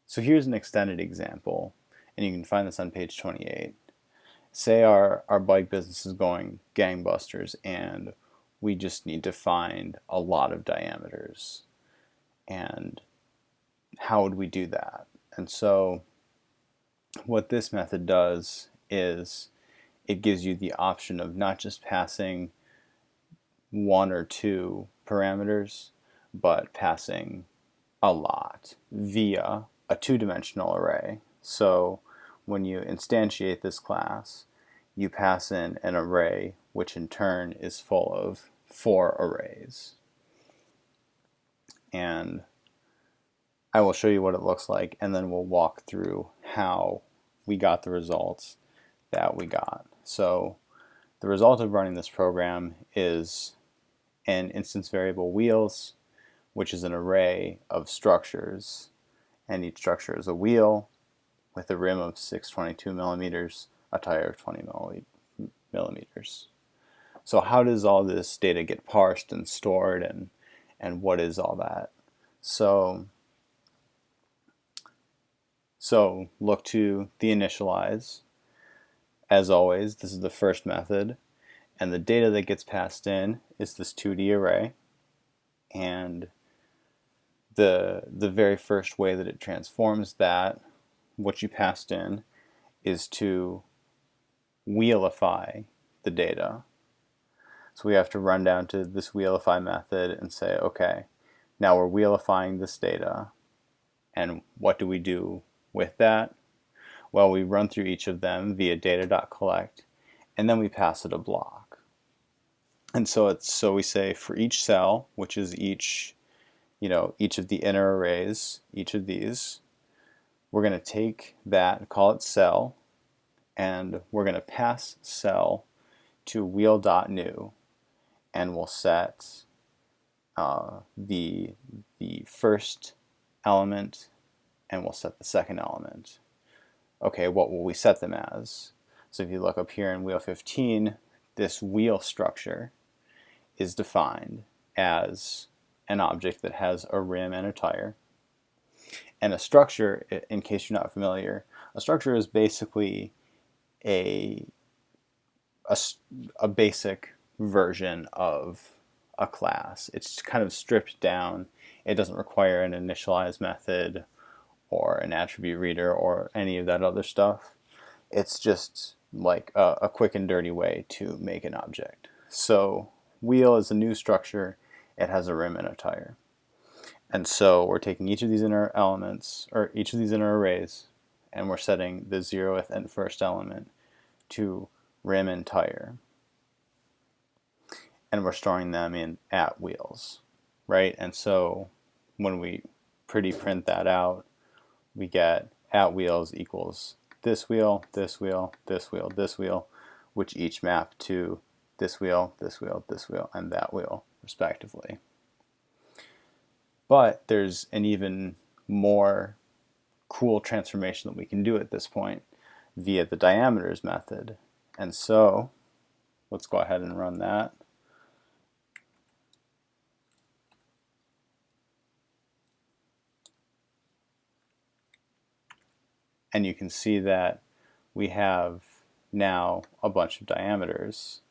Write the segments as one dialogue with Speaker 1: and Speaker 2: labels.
Speaker 1: So here's an extended example, and you can find this on page 28. Say our bike business is going gangbusters and we just need to find a lot of diameters. And how would we do that? And so what this method does is it gives you the option of not just passing one or two parameters, but passing a lot via a two-dimensional array. So when you instantiate this class, you pass in an array which in turn is full of 4 arrays. And I will show you what it looks like, and then we'll walk through how we got the results that we got. So the result of running this program is an instance variable wheels, which is an array of structures, and each structure is a wheel with a rim of 622 millimeters, a tire of 20 millimeters. So how does all this data get parsed and stored, and what is all that? So look to the initialize. As always, this is the first method, and the data that gets passed in is this 2D array, and the very first way that it transforms that, what you passed in, is to wheelify the data. So we have to run down to this wheelify method and say, okay, now we're wheelifying this data, and what do we do with that? Well, we run through each of them via data.collect, and then we pass it a block. And so we say for each cell, which is each of the inner arrays, each of these, we're going to take that and call it cell, and we're going to pass cell to wheel.new, and we'll set the first element, and we'll set the second element. Okay, what will we set them as? So if you look up here in wheel 15, this wheel structure is defined as an object that has a rim and a tire. And a structure, in case you're not familiar, a structure is basically a basic version of a class. It's kind of stripped down. It doesn't require an initialize method or an attribute reader or any of that other stuff. It's just like a quick and dirty way to make an object. So wheel is a new structure. It has a rim and a tire. And so we're taking each of these inner elements, or each of these inner arrays, and we're setting the 0th and first element to rim and tire. And we're storing them in at wheels, right? And so when we print that out, we get at wheels equals this wheel, this wheel, this wheel, this wheel, which each map to this wheel, this wheel, this wheel, and that wheel, respectively. But there's an even more cool transformation that we can do at this point via the diameters method. And so let's go ahead and run that. And you can see that we have now a bunch of diameters,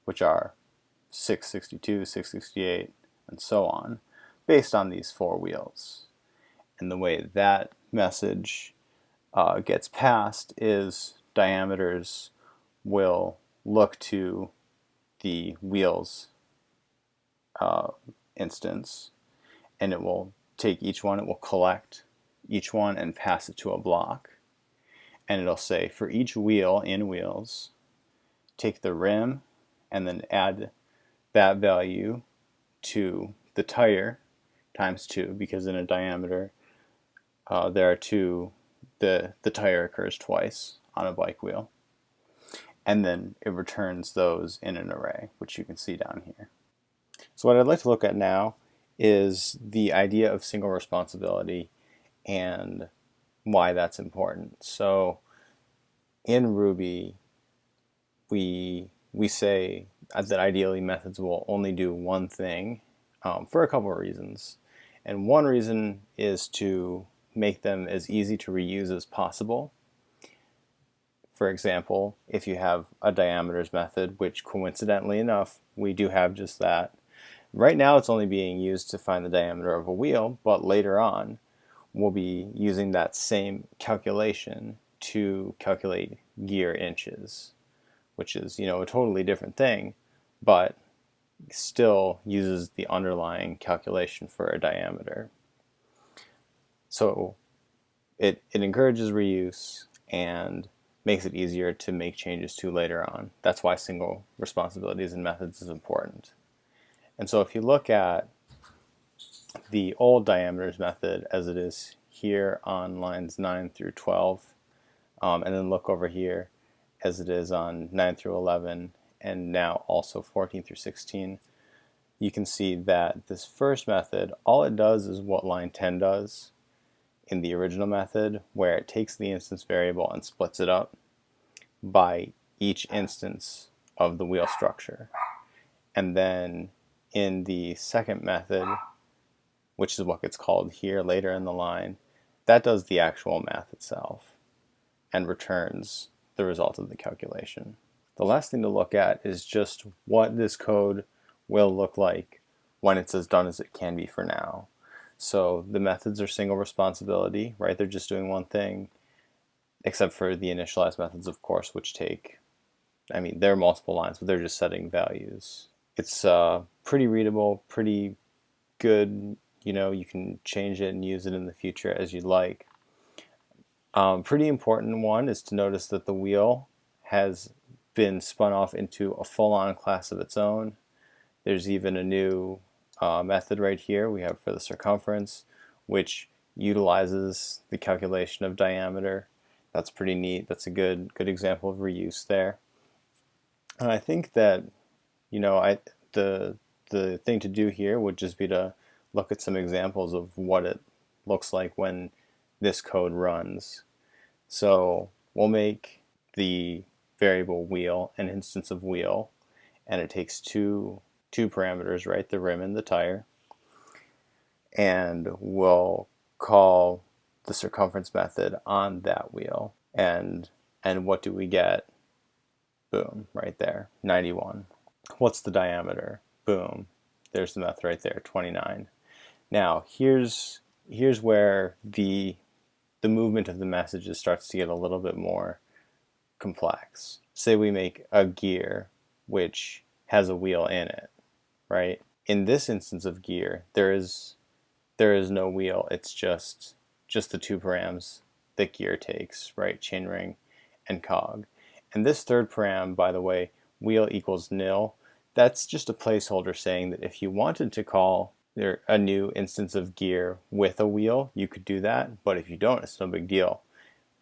Speaker 1: which are 662, 668, and so on, based on these 4 wheels. And the way that message gets passed is diameters will look to the wheels instance, and it will take each one, it will collect each one and pass it to a block. And it'll say for each wheel in wheels, take the rim and then add that value to the tire times 2, because in a diameter there are 2, the tire occurs twice on a bike wheel. And then it returns those in an array, which you can see down here. So what I'd like to look at now is the idea of single responsibility and why that's important. So in Ruby, we say that ideally methods will only do one thing for a couple of reasons. And one reason is to make them as easy to reuse as possible. For example, if you have a diameters method, which coincidentally enough, we do have just that. Right now it's only being used to find the diameter of a wheel, but later on we'll be using that same calculation to calculate gear inches, which is, a totally different thing, but still uses the underlying calculation for a diameter. So it encourages reuse and makes it easier to make changes to later on. That's why single responsibilities and methods is important. And so if you look at the old diameters method as it is here on lines 9 through 12, and then look over here as it is on 9 through 11, and now also 14 through 16, you can see that this first method, all it does is what line 10 does in the original method, where it takes the instance variable and splits it up by each instance of the wheel structure. And then in the second method, which is what gets called here later in the line, that does the actual math itself and returns the result of the calculation. The last thing to look at is just what this code will look like when it's as done as it can be for now. So the methods are single responsibility, right? They're just doing one thing, except for the initialize methods, of course, which they're multiple lines, but they're just setting values. It's pretty readable, pretty good. You can change it and use it in the future as you'd like. Pretty important one is to notice that the wheel has been spun off into a full-on class of its own. There's even a new method right here we have for the circumference, which utilizes the calculation of diameter. That's pretty neat. That's a good example of reuse there. And I think that the thing to do here would just be to look at some examples of what it looks like when this code runs. So we'll make the variable wheel an instance of wheel, and it takes two parameters, right? The rim and the tire. And we'll call the circumference method on that wheel. And what do we get? Boom, right there, 91. What's the diameter? Boom, there's the method right there, 29. Now here's where the movement of the messages starts to get a little bit more complex. Say we make a gear which has a wheel in it, right? In this instance of gear, there is no wheel. It's just the two params that gear takes, right? Chainring and cog. And this third param, by the way, wheel equals nil, that's just a placeholder saying that if you wanted to call a new instance of gear with a wheel, you could do that. But if you don't, it's no big deal,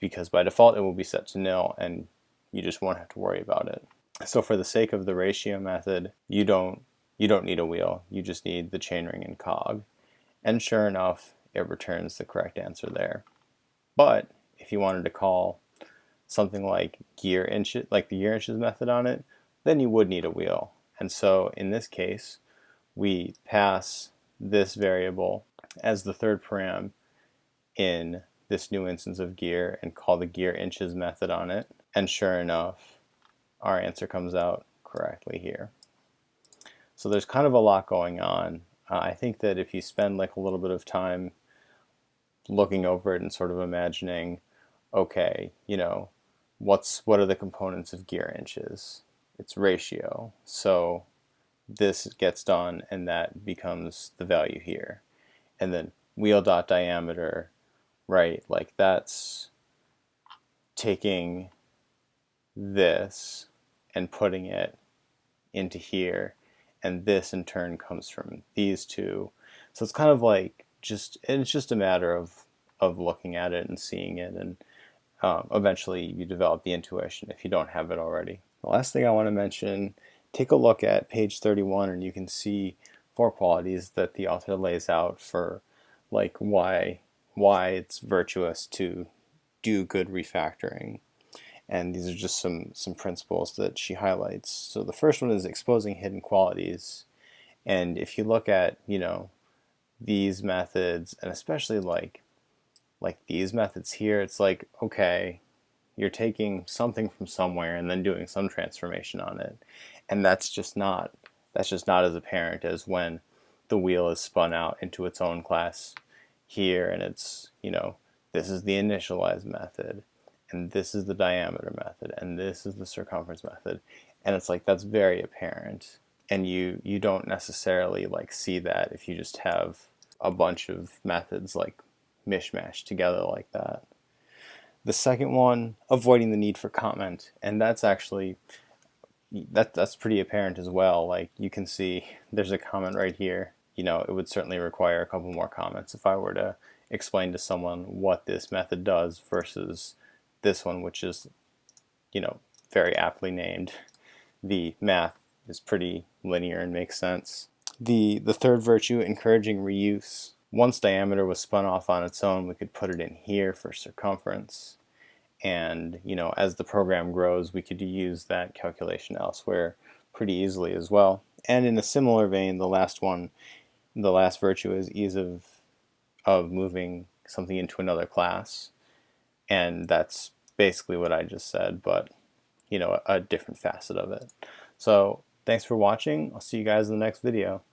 Speaker 1: because by default it will be set to nil and you just won't have to worry about it. So for the sake of the ratio method, you don't need a wheel. You just need the chainring and cog. And sure enough, it returns the correct answer there. But if you wanted to call something like gear inches, like the gear inches method on it, then you would need a wheel. And so in this case, we pass this variable as the third param in this new instance of gear and call the gear inches method on it. And sure enough, our answer comes out correctly here. So there's kind of a lot going on. I think that if you spend like a little bit of time looking over it and sort of imagining, okay, what are the components of gear inches? It's ratio. So this gets done and that becomes the value here. And then wheel dot diameter, right? Like that's taking this and putting it into here, and this in turn comes from these two. So it's kind of like it's just a matter of looking at it and seeing it, and eventually you develop the intuition if you don't have it already. The last thing I want to mention, take a look at page 31 and you can see 4 qualities that the author lays out for like why it's virtuous to do good refactoring. And these are just some principles that she highlights. So the first one is exposing hidden qualities. And if you look at, these methods, and especially like Like these methods here, it's like, okay, you're taking something from somewhere and then doing some transformation on it. And that's just not as apparent as when the wheel is spun out into its own class here, and it's, this is the initialize method, and this is the diameter method, and this is the circumference method. And it's like, that's very apparent. And you don't necessarily like see that if you just have a bunch of methods like mishmashed together like that. The second one, avoiding the need for comment, and that's actually that's pretty apparent as well. Like you can see there's a comment right here. It would certainly require a couple more comments if I were to explain to someone what this method does versus this one, which is, very aptly named. The math is pretty linear and makes sense. The third virtue, encouraging reuse. Once diameter was spun off on its own, we could put it in here for circumference. And as the program grows, we could use that calculation elsewhere pretty easily as well. And in a similar vein, the last virtue is ease of moving something into another class. And that's basically what I just said, but a different facet of it. So thanks for watching. I'll see you guys in the next video.